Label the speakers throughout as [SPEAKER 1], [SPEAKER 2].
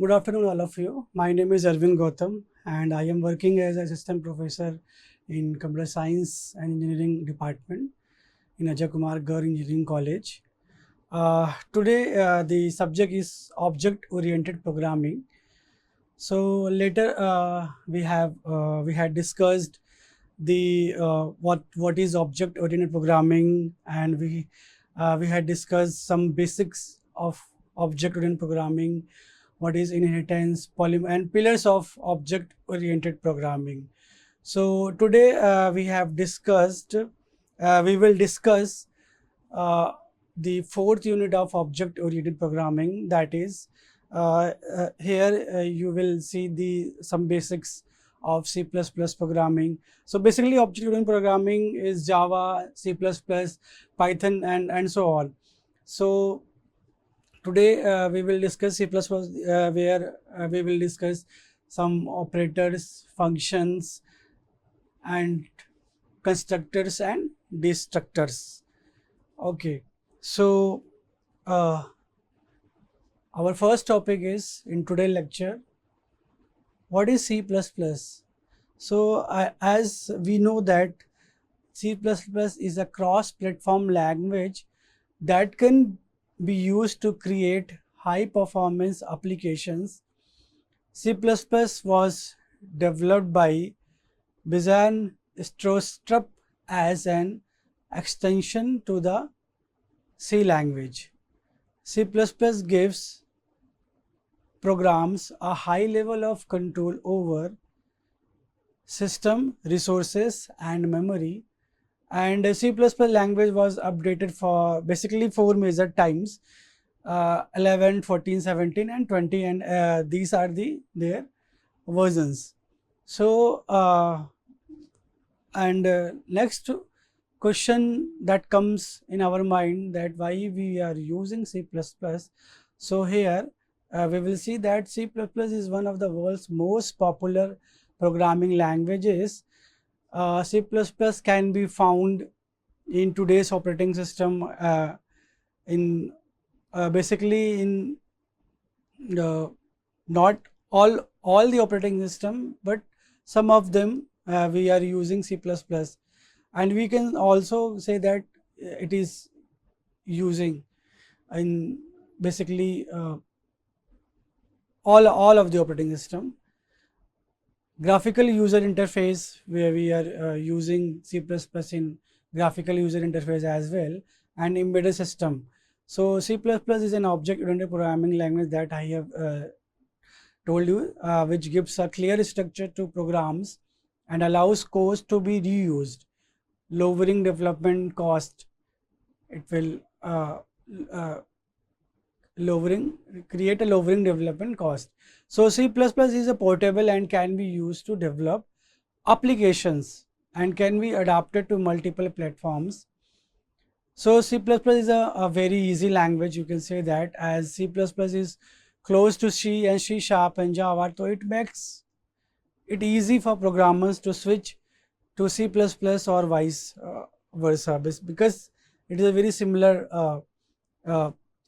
[SPEAKER 1] Good afternoon, all of you. My name is Arvind Gautam, and I am working as assistant professor in Computer Science and Engineering Department in Ajay Kumar Gar Engineering College. Today, the subject is object-oriented programming. So later, we had discussed the what is object-oriented programming, and we had discussed some basics of object-oriented programming, what is inheritance, and pillars of object-oriented programming. So today we will discuss uh, the fourth unit of object-oriented programming. That is, here you will see some basics of C++ programming. So basically, object-oriented programming is Java, C++, Python, and so on. So today we will discuss C++, where we will discuss some operators, functions, and constructors and destructors. Okay, so our first topic is in today's lecture, what is C++? So as we know that C++ is a cross-platform language that can be used to create high-performance applications. C++ was developed by Bizan Strostrup as an extension to the C language. C++ gives programs a high level of control over system resources and memory, and C++ language was updated for basically 4 major times, 11, 14, 17 and 20, and these are their versions. So next question that comes in our mind, that why we are using C++. So here we will see that C++ is one of the world's most popular programming languages. C++ can be found in today's operating system basically in not all the operating system, but some of them we are using C++, and we can also say that it is using in basically all of the operating system. Graphical user interface, where we are using C++ in graphical user interface as well, and embedded system. So C++ is an object-oriented programming language that I have told you, which gives a clear structure to programs and allows code to be reused, lowering development cost. It will create a lowering development cost. So C++ is a portable and can be used to develop applications and can be adapted to multiple platforms. So C++ is a very easy language, you can say that, as C++ is close to C and C# and Java, so it makes it easy for programmers to switch to C++ or vice versa, because it is a very similar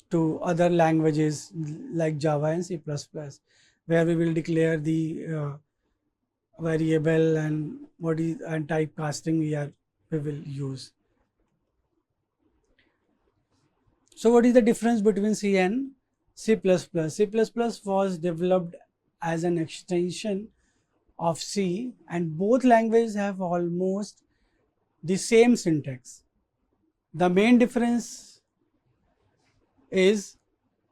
[SPEAKER 1] to other languages like Java and C++, where we will declare the variable and typecasting we will use. So what is the difference between C and C++? C++ was developed as an extension of C, and both languages have almost the same syntax. The main difference is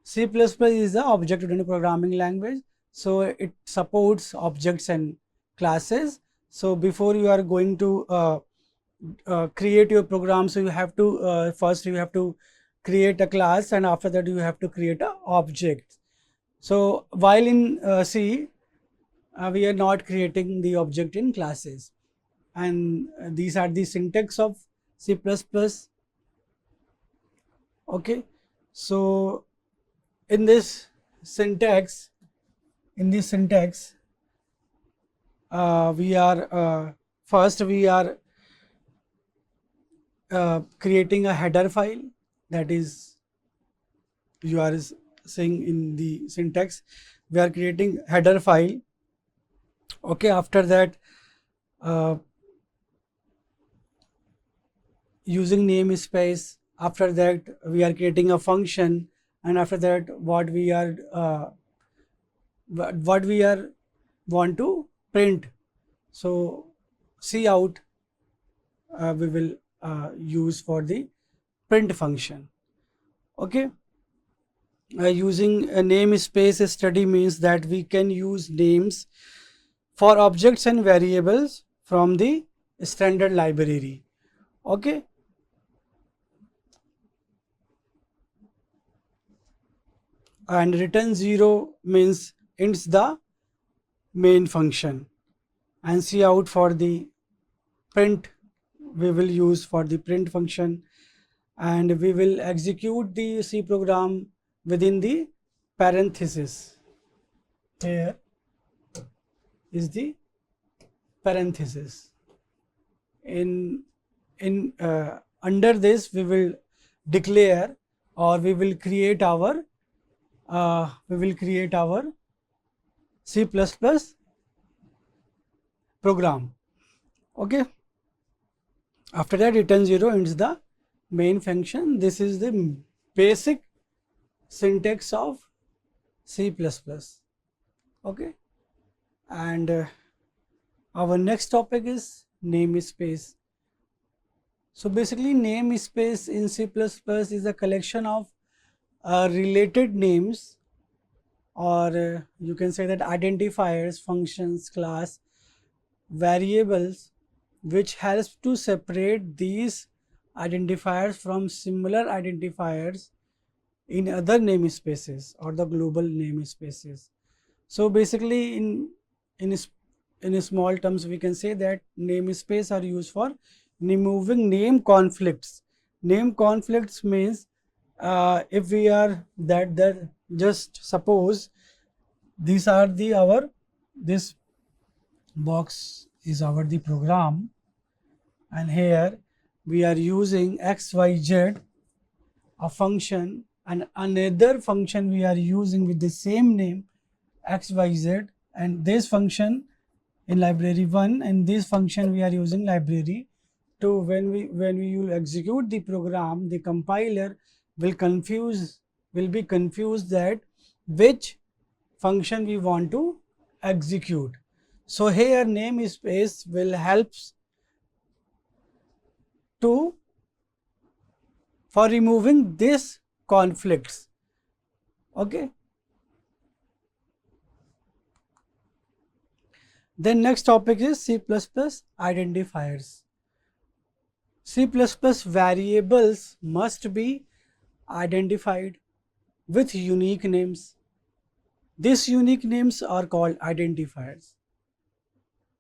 [SPEAKER 1] C++ is an object-oriented programming language, so it supports objects and classes. So before you are going to create your program, so you have to first you have to create a class, and after that you have to create an object. So while in C, we are not creating the object in classes, and these are the syntax of C++. Okay, so in this syntax, we are first we are creating a header file, that is you are saying in the syntax we are creating header file. Okay, after that using namespace, after that we are creating a function, and after that what we are want to print. So cout we will use for the print function. Okay, using a namespace study means that we can use names for objects and variables from the standard library. Okay, and return 0 means ends the main function, and cout for the print we will use for the print function, and we will execute the C program within the parenthesis. Here is the parenthesis. In under this we will declare, or we will create our C++ program. Okay, after that return 0 ends the main function. This is the basic syntax of C++. Okay, and our next topic is namespace. So basically namespace in C++ is a collection of related names, or you can say that identifiers, functions, class, variables, which helps to separate these identifiers from similar identifiers in other namespaces or the global namespaces. So basically in small terms we can say that namespace are used for removing name conflicts. Name conflicts means if we are that just suppose these are the this box is the program, and here we are using xyz, a function, and another function we are using with the same name xyz, and this function in library 1, and this function we are using library 2. When we will execute the program, the compiler will be confused that which function we want to execute. So here namespace will helps to for removing these conflicts. Okay, then next topic is C++ identifiers. C++ variables must be identified with unique names. These unique names are called identifiers.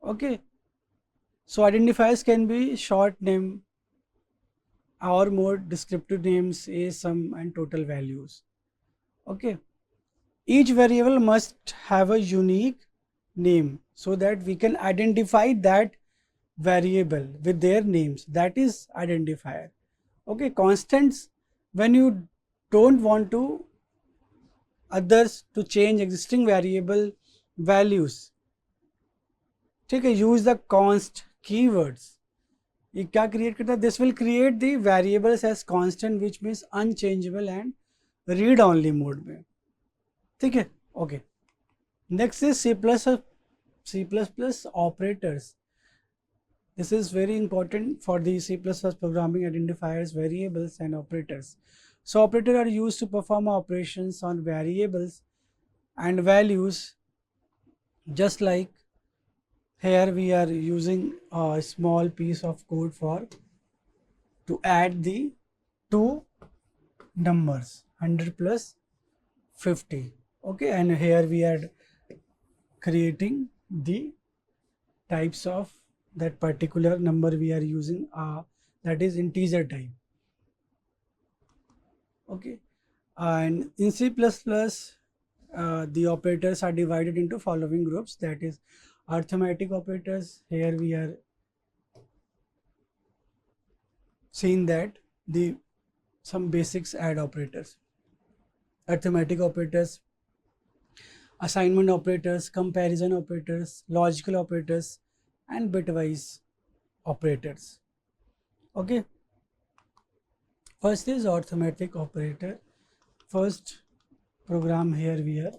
[SPEAKER 1] Okay, so identifiers can be short name or more descriptive names, a, sum, and total values. Okay, each variable must have a unique name so that we can identify that variable with their names. That is identifier. Okay, constants, when you don't want to others to change existing variable values, ठीक है, use the const keywords. ये क्या create करता है? This will create the variables as constant, which means unchangeable and read only mode में. ठीक है, okay. Next is C++ operators. This is very important for the C++ programming: identifiers, variables, and operators. So operators are used to perform operations on variables and values, just like here we are using a small piece of code for to add the two numbers 100 plus 50. Okay, and here we are creating the types of that particular number we are using, that is integer type. Okay, and in C++ the operators are divided into following groups, that is arithmetic operators. Here we are seeing that the some basics add operators. Arithmetic operators assignment operators, comparison operators, logical operators, and bitwise operators. Okay, first is arithmetic operator. First program here we are,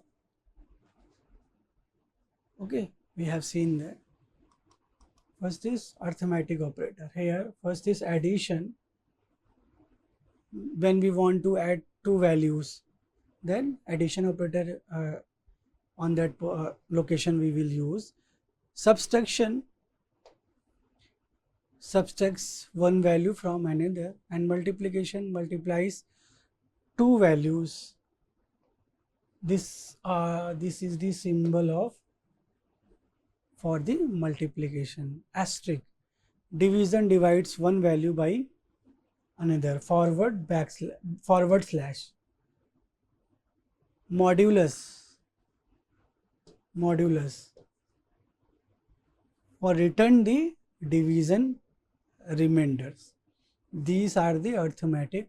[SPEAKER 1] okay, we have seen that. First is arithmetic operator. Here first is addition. When we want to add two values, then addition operator on that location we will use. Subtraction subtracts one value from another, and multiplication multiplies two values. This is the symbol of for the multiplication. Asterisk. Division divides one value by another. Forward slash. Modulus for return the division remainders. These are the arithmetic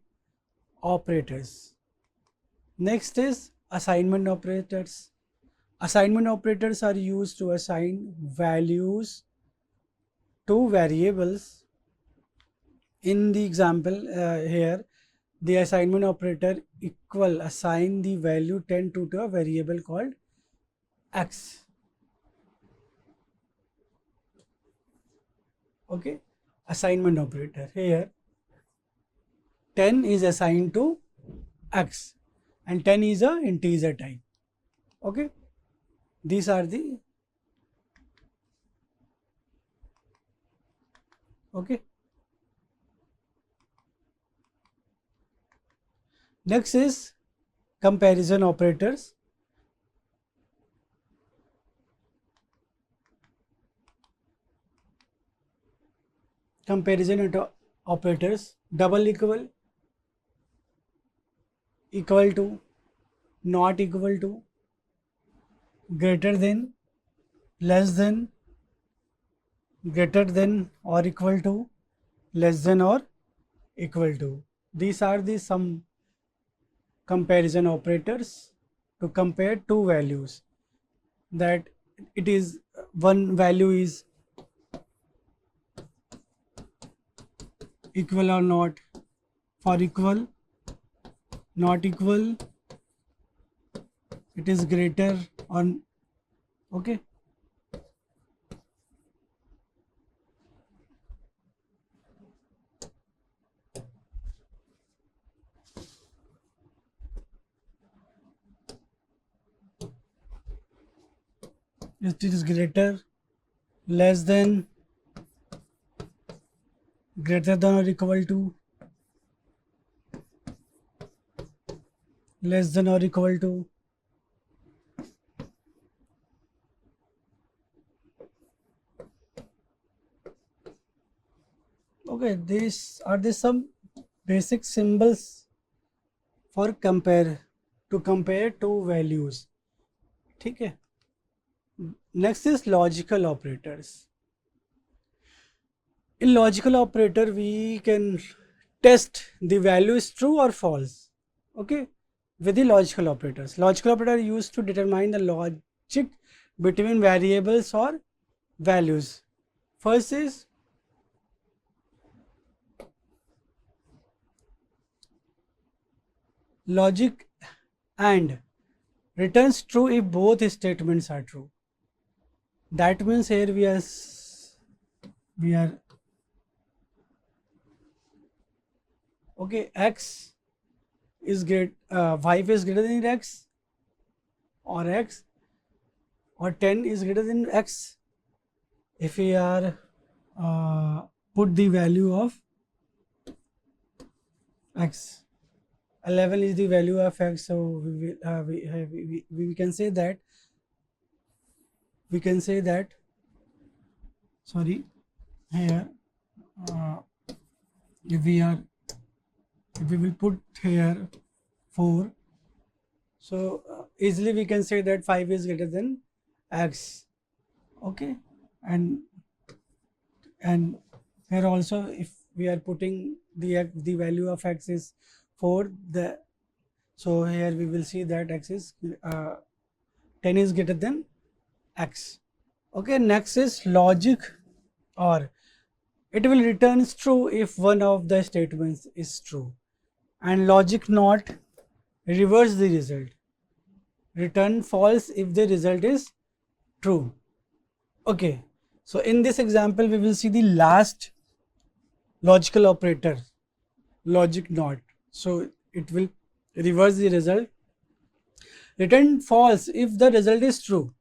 [SPEAKER 1] operators. Next is assignment operators. Assignment operators are used to assign values to variables. In the example here, the assignment operator equal assign the value 10 to a variable called x. Okay, assignment operator. Here 10 is assigned to x and 10 is a integer type. Okay, these are the okay. Next is comparison operators. Comparison operators: double equal, equal to, not equal to, greater than, less than, greater than or equal to, less than or equal to. These are the some comparison operators to compare two values, that it is one value is equal or not. For equal, not equal, it is greater on. Okay, it is greater, less than, greater than or equal to, less than or equal to. Okay, these are the some basic symbols for compare two values. ठीक है. Next is logical operators. In logical operator we can test the value is true or false. Okay, with the logical operators. Logical operator are used to determine the logic between variables or values. First is logic and returns true if both statements are true. That means here we are okay, x is 5 is greater than x, or 10 is greater than x. If we are put the value of x, 11 is the value of x, so we can say that sorry, here if we will put here 4, so easily we can say that 5 is greater than x. Okay, and here also if we are putting the value of x is 4, so here we will see that x is 10 10 is greater than x. Okay, next is logic OR. It will return true if one of the statements is true, and logic NOT reverse the result, return false if the result is true. Okay, so in this example we will see the last logical operator, logic NOT. So it will reverse the result, return false if the result is true.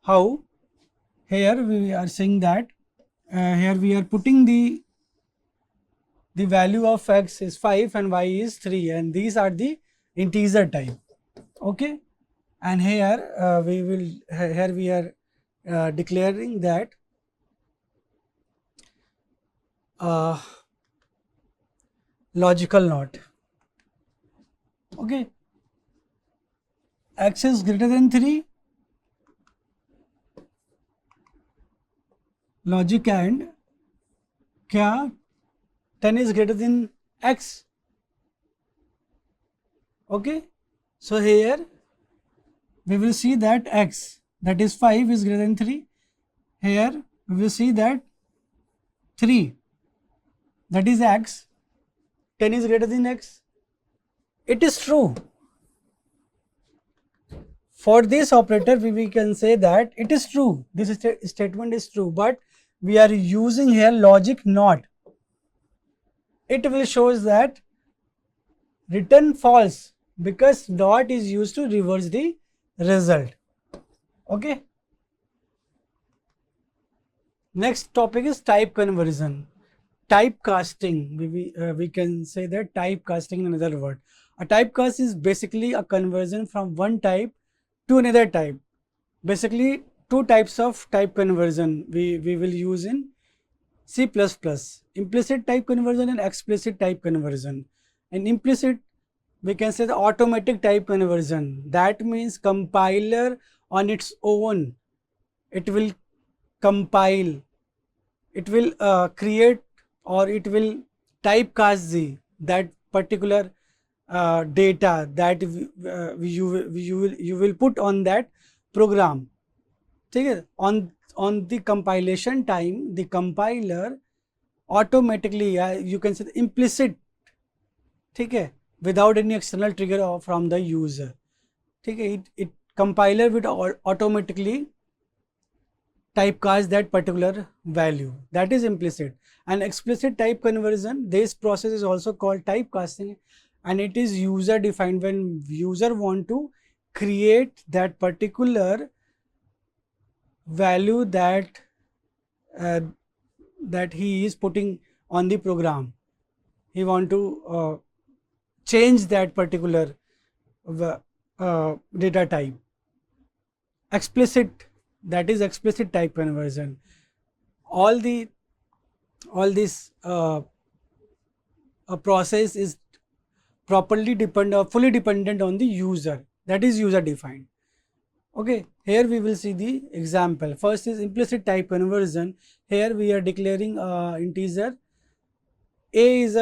[SPEAKER 1] How? Here we are saying that here we are putting the value of x is 5 and y is 3, and these are the integer type. Okay, and here we are declaring that logical NOT. Okay, x is greater than 3, logic and क्या 10 is greater than x. Okay, so here we will see that x, that is 5, is greater than 3. Here we will see that 3, that is x, 10 is greater than x. It is true. For this operator we can say that it is true, this statement is true, but we are using here logic NOT. It will shows that return false because NOT is used to reverse the result. Okay, next topic is type conversion, typecasting. We can say that typecasting in another word. A typecast is basically a conversion from one type to another type. Basically two types of type conversion we will use in C++, implicit type conversion and explicit type conversion. And implicit, we can say the automatic type conversion. That means compiler on its own, it will compile, it will create, or it will typecast that particular data that you will put on that program. Okay? On the compilation time, the compiler automatically, you can say the implicit, okay, without any external trigger from the user. Okay? It compiler would automatically typecast that particular value. That is implicit. And explicit type conversion, this process is also called typecasting, and it is user defined. When user want to create that particular value that he is putting on the program, he want to change that particular data type. Explicit, that is explicit type conversion. All this process is fully dependent on the user, that is user defined. Okay, here we will see the example. First is implicit type conversion. Here we are declaring integer a is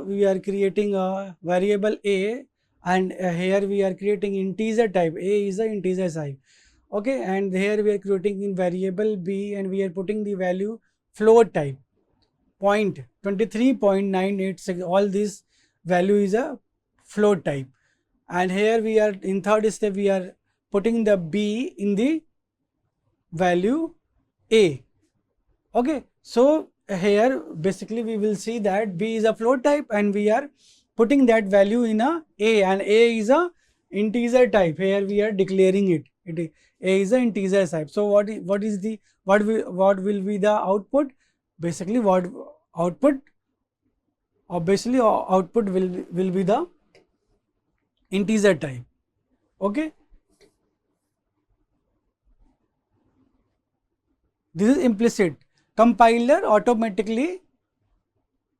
[SPEAKER 1] we are creating a variable a, and here we are creating integer type. A is a integer type. Okay, and here we are creating in variable b, and we are putting the value float type. 23.986, all this value is a float type. And here we are in third step, we are putting the b in the value a. Okay, so here basically we will see that b is a float type, and we are putting that value in a, and a is a integer type. Here we are declaring it. A is a integer type. So what will be the output? Basically output will be the integer type. Okay, this is implicit. Compiler automatically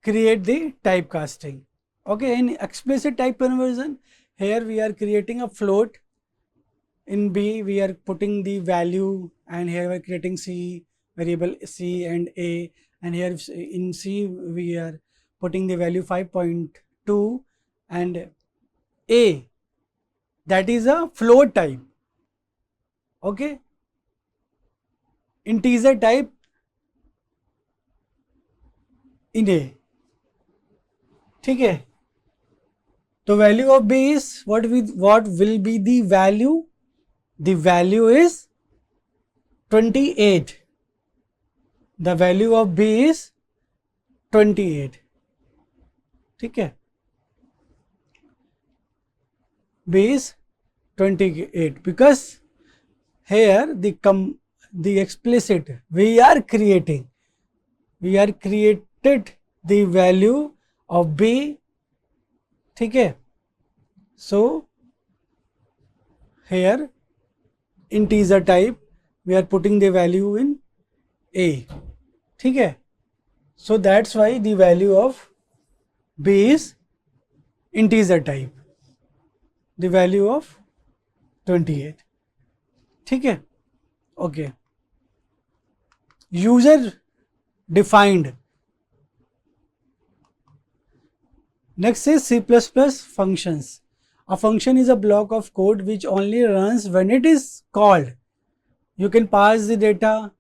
[SPEAKER 1] create the typecasting. Okay, in explicit type conversion, here we are creating a float. In b we are putting the value, and here we are creating c, variable c and a, and here in c we are putting the value 5.2, and a, that is a float type. okay, integer type in A, ठीक है. The value of B is what will be the value? The value is 28. The value of B is 28. ठीक है. B is 28 because here the explicit we are created the value of B, ठीक है. So here integer type we are putting the value in A, ठीक है. So that's why the value of B is integer type, the value of 28, ठीक है. Okay, user defined. Next is C++ functions. A function is a block of code which only runs when it is called. You can pass the data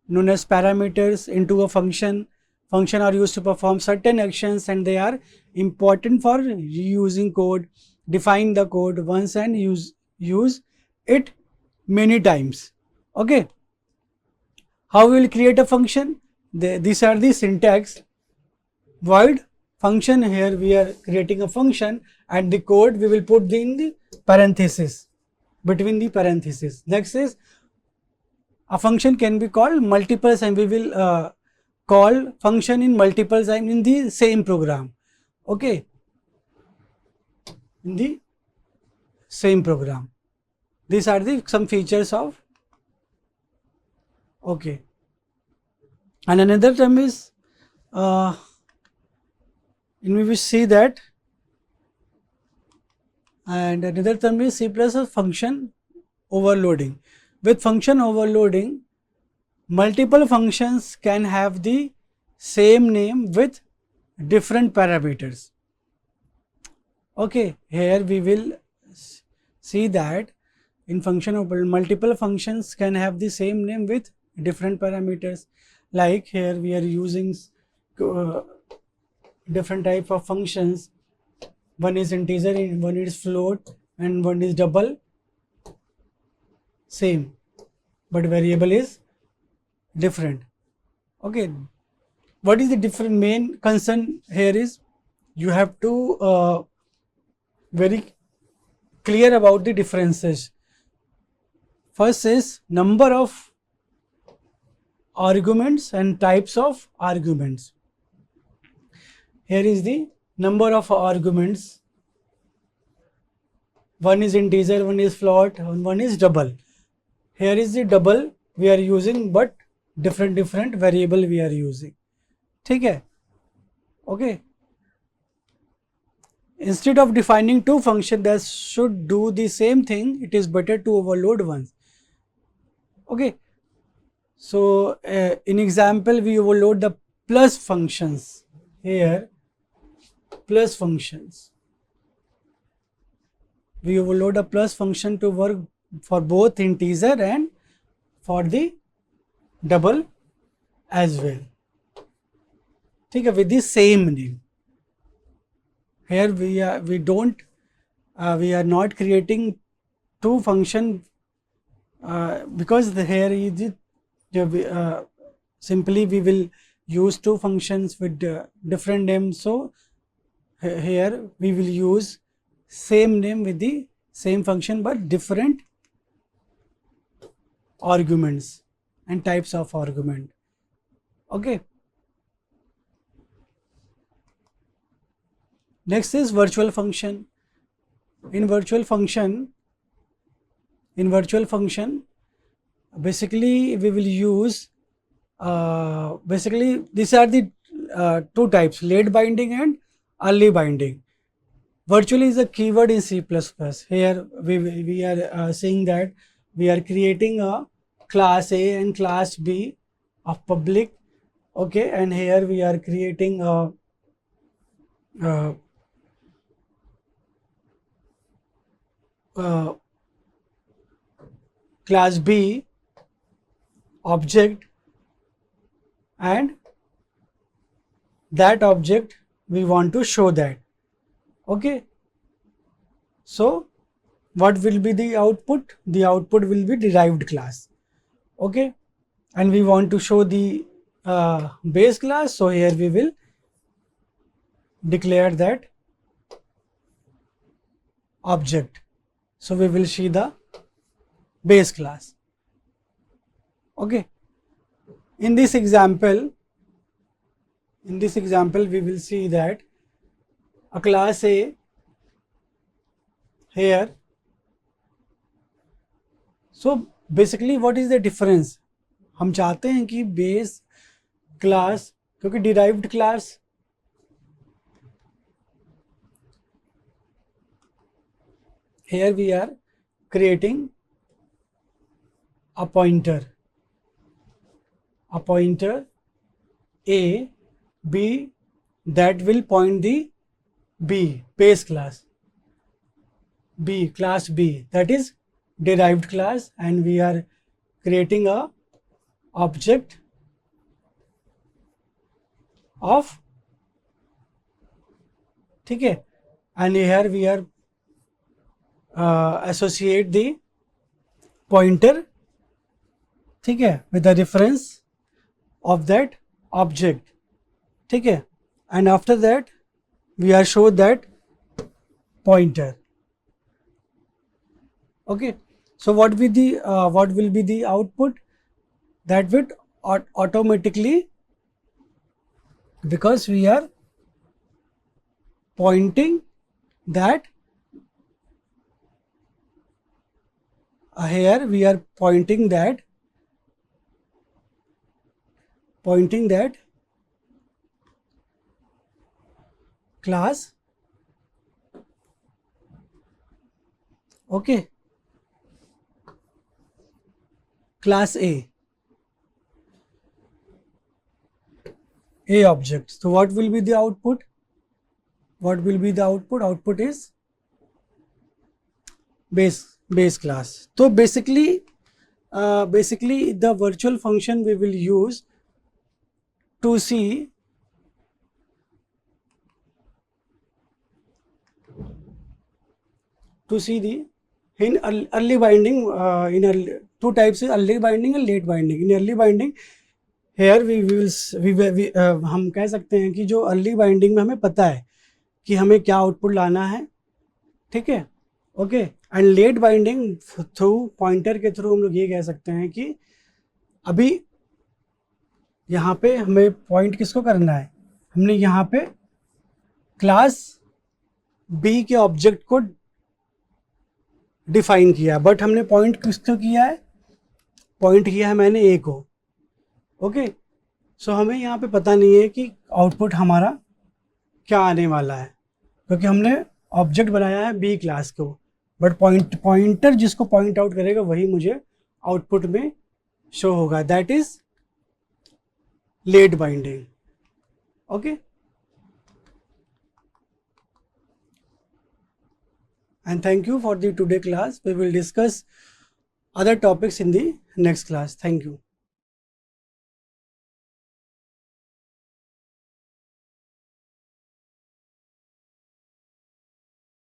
[SPEAKER 1] known as parameters into a function. Functions are used to perform certain actions and they are important for reusing code. Define the code once and use it many times. Okay. How we will create a function? These are the syntax. Void function, here we are creating a function and the code we will put in the parenthesis, between the parentheses. Next is a function can be called multiples and we will call function in multiple times in the same program. Okay, in the same program. These are the some features of. Okay, and another term is we will see that, and another term is C++ function overloading. With function overloading, multiple functions can have the same name with different parameters. Okay, here we will see that in function overloading, multiple functions can have the same name with different parameters. Like here we are using different type of functions. One is integer, one is float, and one is double. Same, but variable is different. Okay, what is the different main concern here is you have to very clear about the differences. First is number of arguments and types of arguments. Here is the number of arguments. One is integer, one is float, and one is double. Here is the double we are using, but different variable we are using. ठीक है? Okay. Instead of defining two functions that should do the same thing, it is better to overload one. Okay. So in example, we overload the plus functions. Here, plus functions. We overload a plus function to work for both integer and for the double as well. ठीक है, with the same name. Here we are not creating two function because here is simply we will use two functions with different names. So here we will use same name with the same function but different arguments and types of argument. Okay. Next is virtual function. In virtual function, basically we will use basically these are the two types, late binding and early binding. Virtual is a keyword in C++. Here we are saying that we are creating a class A and class B of public. Okay, and here we are creating a class B object, and that object we want to show that. Okay, so what will be the output? The output will be derived class. Okay, and we want to show the base class, so here we will declare that object. So we will see the base class. Okay, in this example we will see that a class A here. So basically what is the difference? हम चाहते हैं कि base class, क्योंकि derived class here we are creating a pointer A, B, that will point the B, base class, B, class B, that is derived class, and we are creating a object of, ठीक है, and here we are associate the pointer, ठीक है, with the reference of that object, ठीक है, and after that we are show that pointer. Okay, so what will be the output? That will automatically, because we are pointing that here we are pointing that class. Okay, class A object. So what will be the output? Output is base class. So basically the virtual function we will use to see the in early binding, two types of early binding and late binding. In early binding here we हम कह सकते हैं कि जो early binding में हमें पता है कि हमें क्या आउटपुट लाना है, ठीक है, okay, and let binding through pointer के थ्रू हम लोग ये कह सकते हैं कि अभी यहाँ पे हमें पॉइंट किसको करना है, हमने यहाँ पे क्लास बी के ऑब्जेक्ट को डिफाइन किया, बट हमने पॉइंट किसको किया है, पॉइंट किया है मैंने ए को. ओके, सो हमें यहाँ पे पता नहीं है कि आउटपुट हमारा क्या आने वाला है, क्योंकि हमने ऑब्जेक्ट बनाया है बी क्लास को, बट पॉइंटर जिसको पॉइंट आउट करेगा वही मुझे आउटपुट में शो होगा. That is late binding. Okay, and thank you for the today class. We will discuss other topics in the next class. Thank you.